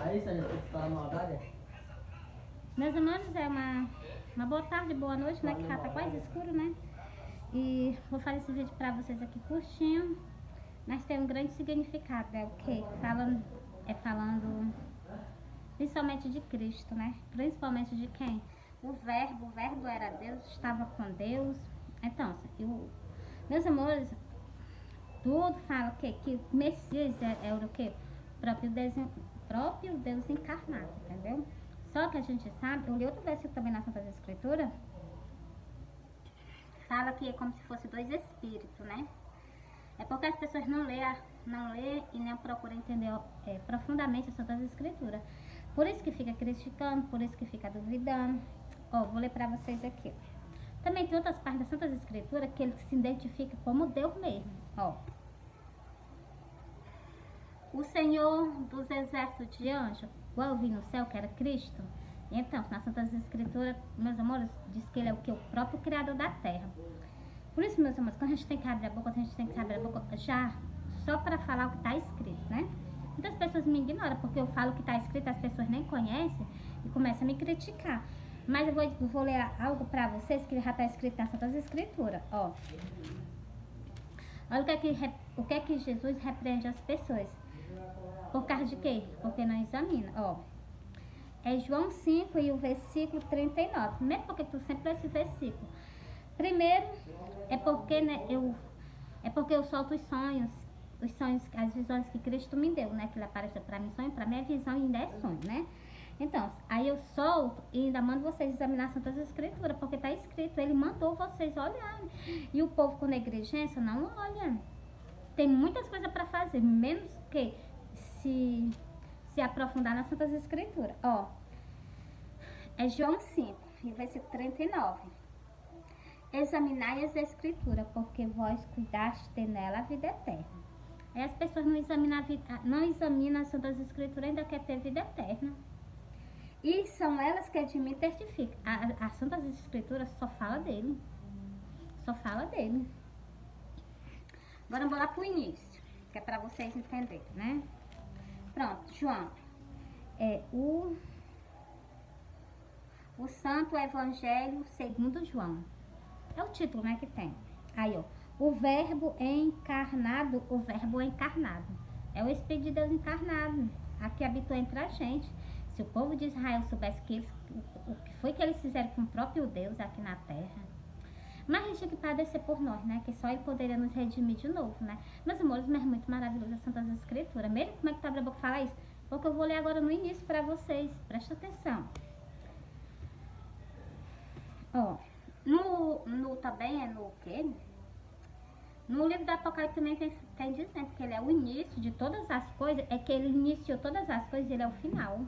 Aí, Sandra, você está na maldade? Meus amores, é uma boa tarde, boa noite, né? Que já tá quase escuro, né? E vou fazer esse vídeo pra vocês aqui curtinho, mas tem um grande significado, é o quê? Falando principalmente de Cristo, né? Principalmente de quem? O verbo era Deus, estava com Deus. Então, meus amores, tudo fala o quê? Que o Messias é o quê? Próprio Deus encarnado, entendeu? Só que a gente sabe, eu li outro versículo também na Santa Escritura, fala que é como se fosse dois espíritos, né? É porque as pessoas não lê e nem procuram entender profundamente a Santa Escritura. Por isso que fica criticando, por isso que fica duvidando. Ó, vou ler pra vocês aqui. Também tem outras partes da Santa Escritura que ele se identifica como Deus mesmo, ó. O Senhor dos exércitos de anjos, igual eu vi no céu, que era Cristo. Então, na Santa Escritura, meus amores, diz que ele é o que? O próprio Criador da terra. Por isso, meus amores, quando a gente tem que abrir a boca, já só para falar o que está escrito, né? Muitas pessoas me ignoram, porque eu falo o que está escrito, as pessoas nem conhecem e começam a me criticar. Mas eu vou ler algo para vocês que já está escrito na Santa Escritura, ó. Olha o que é que Jesus repreende as pessoas. Por causa de quê? Porque não examina, ó. É João 5 e o versículo 39. Mesmo porque tu sempre lê esse versículo. Primeiro, é porque, né, eu solto os sonhos, as visões que Cristo me deu, né? Que ele apareceu para mim sonho, para mim é visão e ainda é sonho, né? Então, aí eu solto e ainda mando vocês examinar a Santa Escritura, porque tá escrito, ele mandou vocês olharem. E o povo com negligência não olha. Tem muitas coisas para fazer, menos que se aprofundar na Santa Escritura. Ó, é João 5, versículo 39. Examinai as Escrituras, porque vós cuidaste nela a vida eterna. Aí as pessoas não examinam as Santas Escrituras, ainda quer ter vida eterna. E são elas que de mim testificam. As Santas Escrituras só fala dele. Só fala dele. Agora vamos lá pro início, que é para vocês entenderem, né? Pronto, João. É o Santo Evangelho segundo João. É o título, né, que tem. Aí, ó. O verbo encarnado. É o Espírito de Deus encarnado. Aqui habitou entre a gente. Se o povo de Israel soubesse o que foi que eles fizeram com o próprio Deus aqui na terra. Mas ele tinha que padecer por nós, né? Que só ele poderia nos redimir de novo, né? Meus amores, mas é muito maravilhoso a Santa Escritura. Mesmo como é que tá a boca falar isso? Porque eu vou ler agora no início pra vocês. Presta atenção. Ó. Também é no quê? No livro do Apocalipse também tem dizendo que ele é o início de todas as coisas. É que ele iniciou todas as coisas e ele é o final.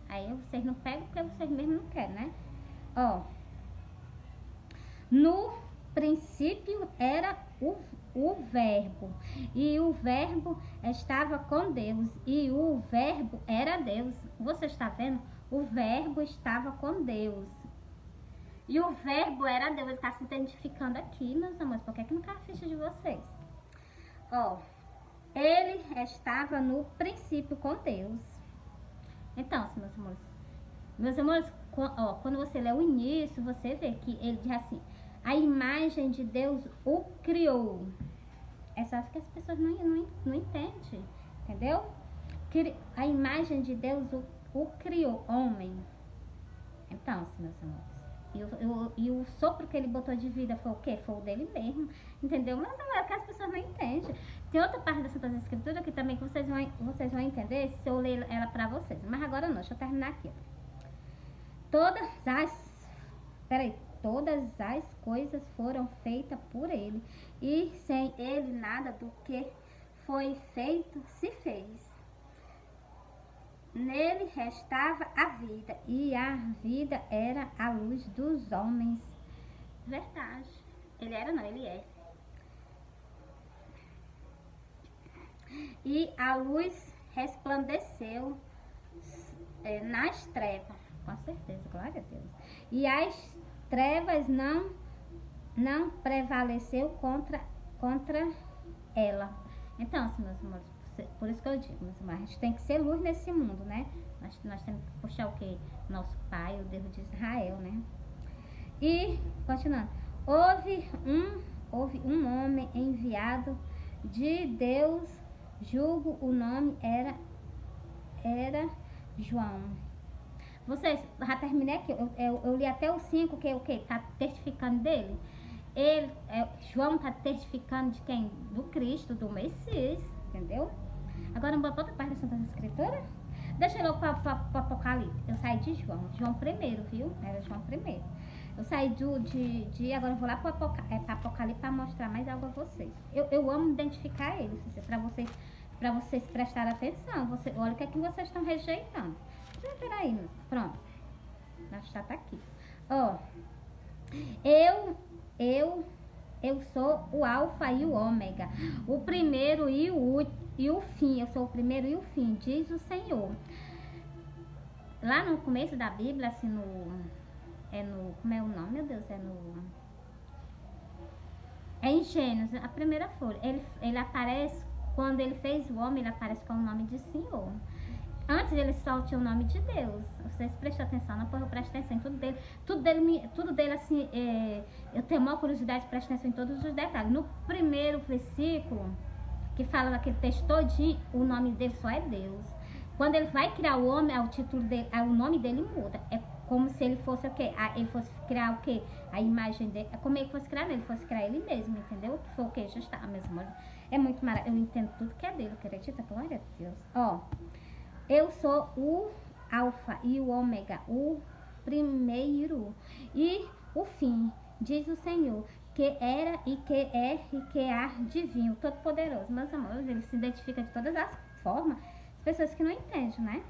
Aí vocês não pegam porque vocês mesmo não querem, né? Ó. No princípio era o verbo. E o verbo estava com Deus. E o verbo era Deus. Você está vendo? O verbo estava com Deus. E o verbo era Deus. Ele está se identificando aqui, meus amores. Por que não cai a ficha de vocês? Ó. Ele estava no princípio com Deus. Então, meus amores, ó, quando você lê o início, você vê que ele diz assim: a imagem de Deus o criou. É só que as pessoas não entendem, entendeu? A imagem de Deus o criou, homem. Então, meus amores. E o sopro que ele botou de vida foi o quê? Foi o dele mesmo, entendeu? Mas não é que as pessoas não entendem. Tem outra parte da Santa Escritura que também vocês vão entender se eu ler ela pra vocês. Mas agora não, deixa eu terminar aqui. Todas as coisas foram feitas por ele. E sem ele nada do que foi feito se fez. Nele restava a vida, e a vida era a luz dos homens. Verdade. Ele era, não, ele é. E a luz resplandeceu nas trevas. Com certeza, glória a Deus. E as trevas não prevaleceu contra ela. Então, assim, meus amores, Por isso que eu digo, mas a gente tem que ser luz nesse mundo, né? Nós temos que puxar o quê? Nosso Pai, o Deus de Israel, né? E, continuando, houve um homem enviado de Deus, julgo o nome era João. Vocês, já terminei aqui, eu li até o 5, que é o quê? Tá testificando dele. João está testificando de quem? Do Cristo, do Messias, entendeu? Agora vamos para outra parte da Santa Escritura? Deixa eu ir logo para o Apocalipse. Eu saí de João primeiro, viu? Era João primeiro. Eu saí agora eu vou lá para Apocalipse para mostrar mais algo a vocês. Eu amo identificar eles, para vocês prestarem atenção. Olha o que é que vocês estão rejeitando. Peraí, pronto. Já tá aqui. Ó, eu sou o alfa e o ômega, o primeiro e o fim. Eu sou o primeiro e o fim, diz o Senhor. Lá no começo da Bíblia, assim, como é o nome, meu Deus? É em Gênesis, a primeira folha. Ele aparece, quando ele fez o homem, ele aparece com o nome de Senhor. Antes ele só tinha o nome de Deus. Vocês prestam atenção, não, porque eu presto atenção em tudo dele assim, eu tenho maior curiosidade, presto atenção em todos os detalhes. No primeiro versículo, que fala daquele texto todinho, o nome dele só é Deus. Quando ele vai criar o homem, o título dele, o nome dele muda. É como se ele fosse o quê? Ele fosse criar o quê? A imagem dele. É como ele fosse criar, ele fosse criar ele mesmo, entendeu? Que foi o quê? Já está, mesmo. É muito maravilhoso. Eu entendo tudo que é dele, acredita? Glória a Deus. Ó. Eu sou o alfa e o ômega, o primeiro e o fim, diz o Senhor, que era e que é e que há de vir, o Todo-Poderoso. Meus amores, ele se identifica de todas as formas, as pessoas que não entendem, né?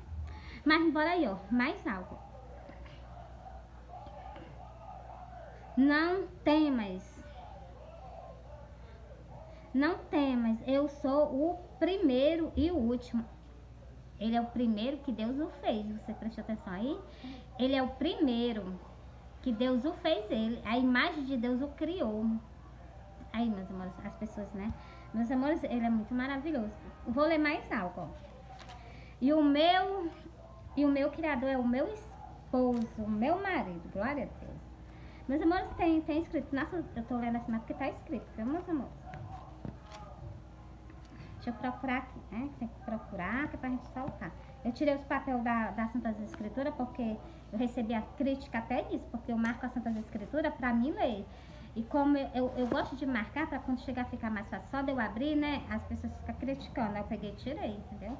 Mas bora aí, ó, mais algo. Não temas, eu sou o primeiro e o último. Ele é o primeiro que Deus o fez. Você prestou atenção aí? Ele é o primeiro que Deus o fez. A imagem de Deus o criou. Aí, meus amores, as pessoas, né? Meus amores, ele é muito maravilhoso. Vou ler mais algo, ó. E o meu Criador é o meu esposo, o meu marido. Glória a Deus. Meus amores, tem escrito. Nossa, eu tô lendo assim, mas porque tá escrito, viu, meus amores? Deixa eu procurar aqui, né? Tem que procurar, que é pra gente soltar. Eu tirei os papéis da Santas Escrituras, porque eu recebi a crítica até disso, porque eu marco a Santas Escrituras pra mim ler. E como eu gosto de marcar, pra quando chegar a ficar mais fácil, só de eu abrir, né? As pessoas ficam criticando. Aí eu peguei e tirei, entendeu?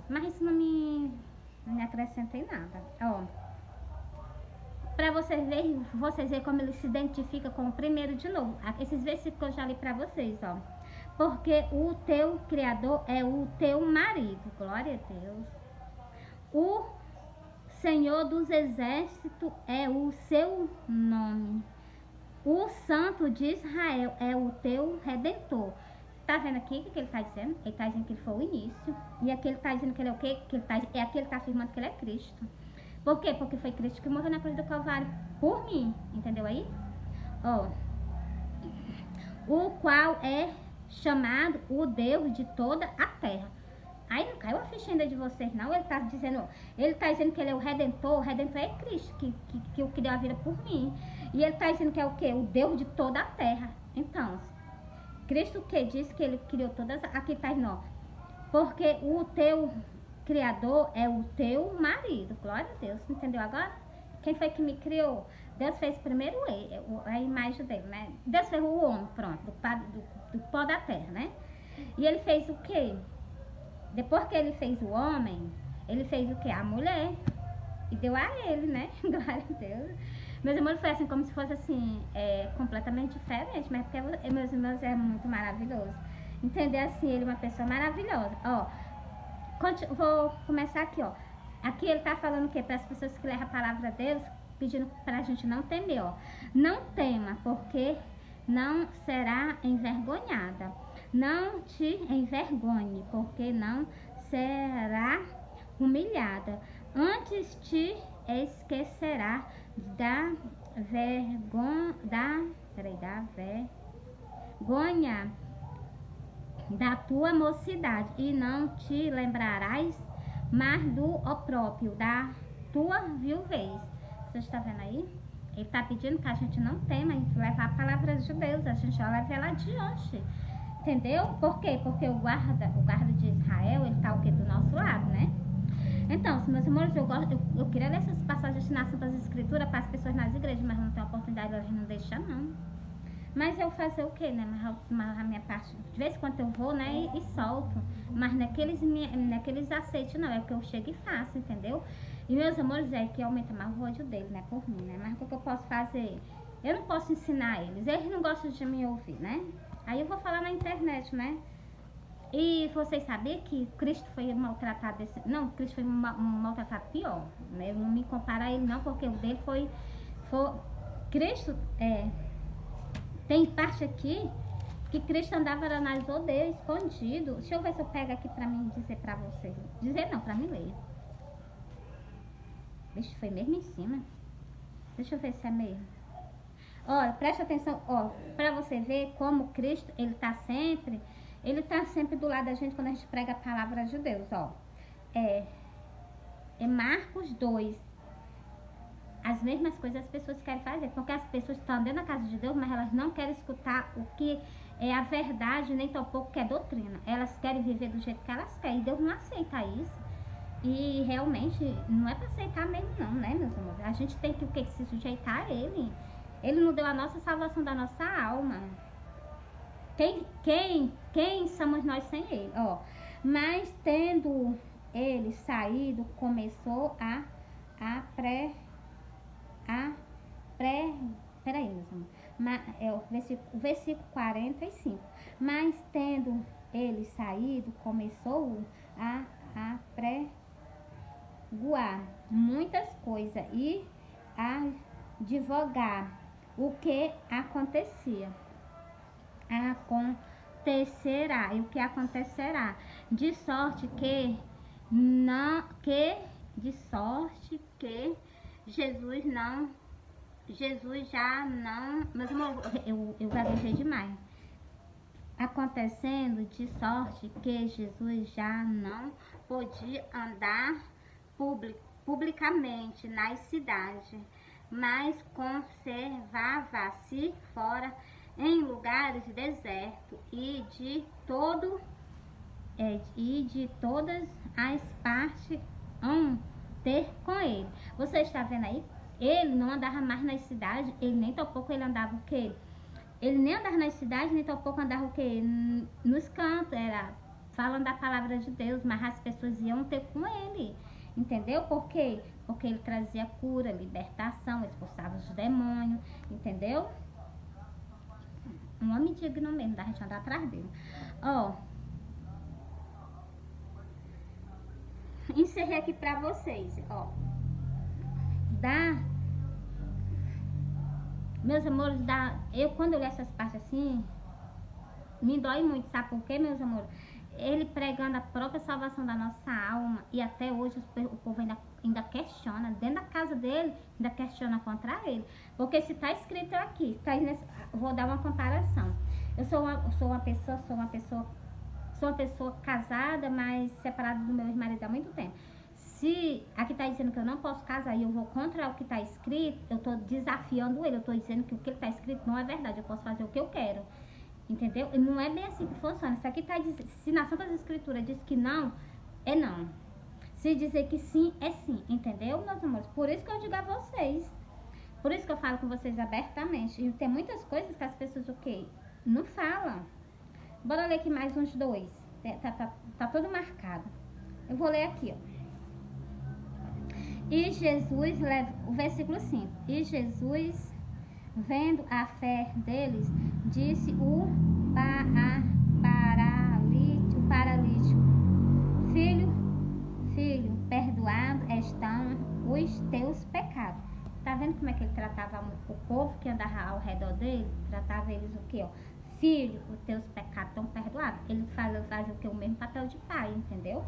Mas isso não me acrescenta em nada. Ó, pra vocês verem como ele se identifica com o primeiro de novo. Esses versículos que eu já li pra vocês, ó. Porque o teu Criador é o teu marido. Glória a Deus. O Senhor dos Exércitos é o seu nome. O Santo de Israel é o teu Redentor. Tá vendo aqui o que ele tá dizendo? Ele tá dizendo que ele foi o início. E aqui ele tá dizendo que ele é o quê? Aqui ele tá afirmando que ele é Cristo. Por quê? Porque foi Cristo que morreu na cruz do Calvário por mim. Entendeu aí? Ó. O qual é chamado o Deus de toda a terra. Aí não caiu a ficha ainda de vocês, não. Ele tá dizendo que ele é o Redentor. O Redentor é Cristo, que o que deu a vida por mim. E ele tá dizendo que é o quê? O Deus de toda a terra. Então, Cristo que disse que ele criou todas. Aqui tá não. Porque o teu Criador é o teu marido. Glória a Deus. Entendeu agora? Quem foi que me criou? Deus fez primeiro a imagem dele, né? Deus fez o homem, pronto, do pó da terra, né? E ele fez o quê? Depois que ele fez o homem, ele fez o quê? A mulher. E deu a ele, né? Glória a Deus. Meus irmãos, foi assim, como se fosse assim, completamente diferente, mas porque meus irmãos é muito maravilhoso. Entender assim, ele é uma pessoa maravilhosa. Ó, vou começar aqui, ó. Aqui ele tá falando o quê? Para as pessoas que leram a palavra de Deus, pedindo pra gente não temer, ó. Não tema, porque não será envergonhada. Não te envergonhe, porque não será humilhada. Antes te esquecerá da vergonha da tua mocidade, e não te lembrarás mais do opróprio da tua viuvez. Você está vendo aí? Ele está pedindo que a gente não tema em levar a palavra de Deus, a gente já leva ela adiante. Entendeu? Por quê? Porque o guarda de Israel, ele está o quê? Do nosso lado, né? Então, meus amores, eu queria ler essas passagens nas Santas Escrituras para as pessoas nas igrejas, mas não tem oportunidade, elas não deixam, não. Mas eu fazer o quê, né? Mas a minha parte, de vez em quando eu vou, né, e solto. Mas naqueles aceites não, é que eu chego e faço, entendeu? E meus amores, é que aumenta mais o ódio dele, né, por mim, né? Mas o que eu posso fazer? Eu não posso ensinar eles não gostam de me ouvir, né? Aí eu vou falar na internet, né? E vocês sabiam que Cristo foi maltratado Não, Cristo foi maltratado pior, né? Eu não me comparo a ele não, porque o dele foi Cristo, tem parte aqui que Cristo andava nas odeias, escondido. Deixa eu ver se eu pego aqui pra mim dizer pra vocês. Dizer não, pra mim ler. Vixe, foi mesmo em cima. Deixa eu ver se é mesmo. Olha, preste atenção, ó, pra você ver como Cristo, ele tá sempre do lado da gente quando a gente prega a palavra de Deus, ó. É Marcos 2. As mesmas coisas as pessoas querem fazer, porque as pessoas estão dentro da casa de Deus, mas elas não querem escutar o que é a verdade, nem tampouco que é doutrina. Elas querem viver do jeito que elas querem, e Deus não aceita isso. E realmente não é para aceitar mesmo não, né, meus amores? A gente tem que se sujeitar a Ele. Ele não deu a nossa salvação da nossa alma. Quem somos nós sem Ele? Ó, mas tendo ele saído, começou peraí, meus amores. O versículo 45. Mas tendo ele saído, começou a pregoar muitas coisas e a divulgar o que acontecerá, e o que acontecerá, de sorte que Jesus já não, mas eu gaguejei demais. Acontecendo de sorte que Jesus já não podia andar publicamente nas cidades, mas conservava-se fora em lugares desertos e de todas as partes ter com ele. Você está vendo aí? Ele não andava mais nas cidades, ele nem tampouco ele andava o quê? Ele nem andava nas cidades, nem tampouco andava o quê? Nos cantos, era falando da palavra de Deus, mas as pessoas iam ter com ele, entendeu? Por quê? Porque ele trazia cura, libertação, expulsava os demônios, entendeu? Um homem digno mesmo, da gente andar atrás dele. Ó, encerrei aqui pra vocês, ó. Meus amores, quando eu leio essas partes assim, me dói muito, sabe por quê, meus amores? Ele pregando a própria salvação da nossa alma, e até hoje o povo ainda questiona, dentro da casa dele, ainda questiona contra ele. Porque se está escrito aqui, vou dar uma comparação. Eu sou uma pessoa casada, mas separada do meu marido há muito tempo. Se aqui está dizendo que eu não posso casar e eu vou contra o que está escrito, eu estou desafiando ele, eu estou dizendo que o que está escrito não é verdade, eu posso fazer o que eu quero. Entendeu? E não é bem assim que funciona. Isso aqui está dizendo, se na Santa Escritura diz que não, é não. Se dizer que sim, é sim. Entendeu, meus amores? Por isso que eu digo a vocês. Por isso que eu falo com vocês abertamente. E tem muitas coisas que as pessoas, o quê? Não falam. Bora ler aqui mais uns dois. Tá todo marcado. Eu vou ler aqui, ó. E Jesus, o versículo 5. E Jesus, vendo a fé deles, disse o paralítico: Filho, perdoado estão os teus pecados. Tá vendo como é que ele tratava o povo que andava ao redor dele? Tratava eles o quê, ó? Filho, os teus pecados estão perdoados. Ele faz o que? O mesmo papel de pai, entendeu?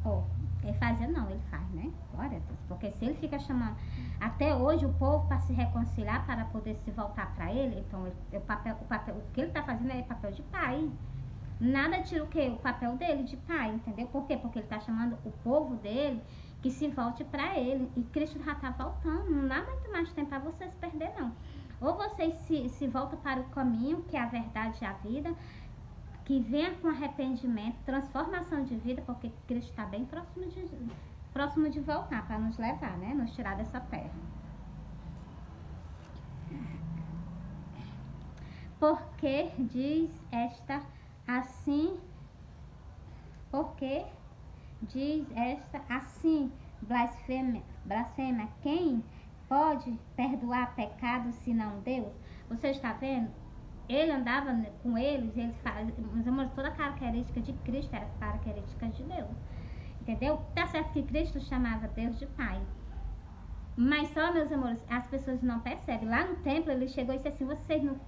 Ó, ele fazia não, ele faz, né? Glória a Deus. Porque se ele fica chamando até hoje o povo para se reconciliar, para poder se voltar para ele, então o que ele está fazendo é papel de pai. nada tira o quê? O papel dele de pai, entendeu? Por quê? Porque ele está chamando o povo dele que se volte para ele. E Cristo já está voltando. Não dá muito mais tempo para vocês perder, não. Ou vocês se voltam para o caminho, que é a verdade e a vida, que venha com arrependimento, transformação de vida, porque Cristo está bem próximo de voltar para nos levar, né? Nos tirar dessa terra. Porque diz esta assim, porque diz esta assim, blasfêmia, quem pode perdoar pecados senão Deus? Você está vendo? Ele andava com eles, meus amores, toda a característica de Cristo era característica de Deus. Entendeu? Tá certo que Cristo chamava Deus de Pai. Mas só, meus amores, as pessoas não percebem. Lá no templo ele chegou e disse assim, vocês não...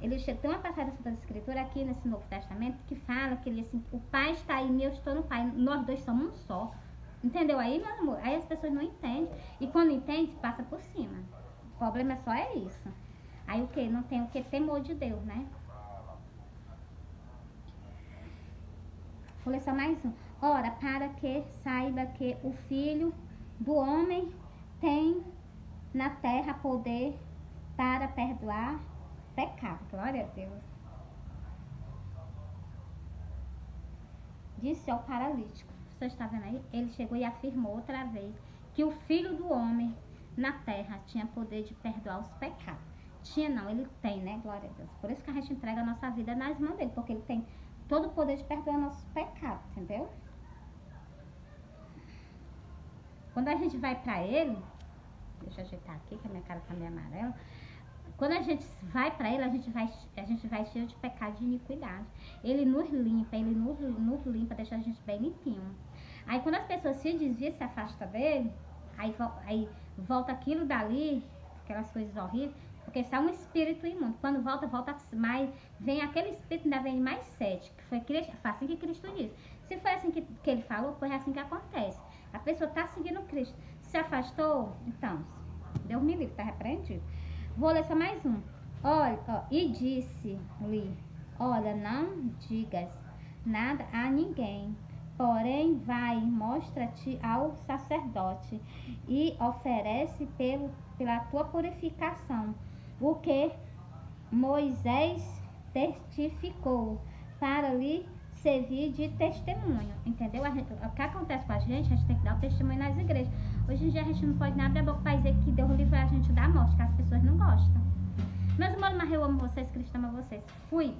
tem uma passagem da Escritura aqui nesse Novo Testamento que fala que ele assim, o Pai está em mim, eu estou no Pai. Nós dois somos um só. Entendeu aí, meu amor? Aí as pessoas não entendem. E quando entende, passa por cima. O problema só é isso. Aí o que? Não tem o que? Temor de Deus, né? Vou ler só mais um. Ora, para que saiba que o Filho do Homem tem na terra poder para perdoar pecado. Glória a Deus. Disse ao paralítico. Você está vendo aí? Ele chegou e afirmou outra vez que o Filho do Homem na terra tinha poder de perdoar os pecados. Tinha não, ele tem, né? Glória a Deus. Por isso que a gente entrega a nossa vida nas mãos dele, porque ele tem todo o poder de perdoar nossos pecados, entendeu? Quando a gente vai pra ele, deixa eu ajeitar aqui que a minha cara tá meio amarela. Quando a gente vai pra ele, a gente vai cheio de pecado, de iniquidade. Ele nos limpa, deixa a gente bem limpinho. Aí quando as pessoas se desviam, se afastam dele, aí volta aquilo dali, aquelas coisas horríveis, porque isso é um espírito imundo. Quando volta mais, vem aquele espírito, ainda vem mais 7, que foi assim que Cristo disse. Se foi assim que ele falou, foi assim que acontece. A pessoa está seguindo Cristo. Se afastou, então, Deus me livre, está repreendido. Vou ler só mais um. Olha, e disse-lhe, olha, não digas nada a ninguém, porém vai, mostra-te ao sacerdote e oferece pela tua purificação o que Moisés testificou para lhe servir de testemunho, entendeu? O que acontece com a gente tem que dar o testemunho nas igrejas. Hoje em dia a gente não pode nem abrir a boca para dizer que Deus livrou a gente da morte, que as pessoas não gostam. Meus irmãos, mas eu amo vocês, Cristo ama vocês. Fui!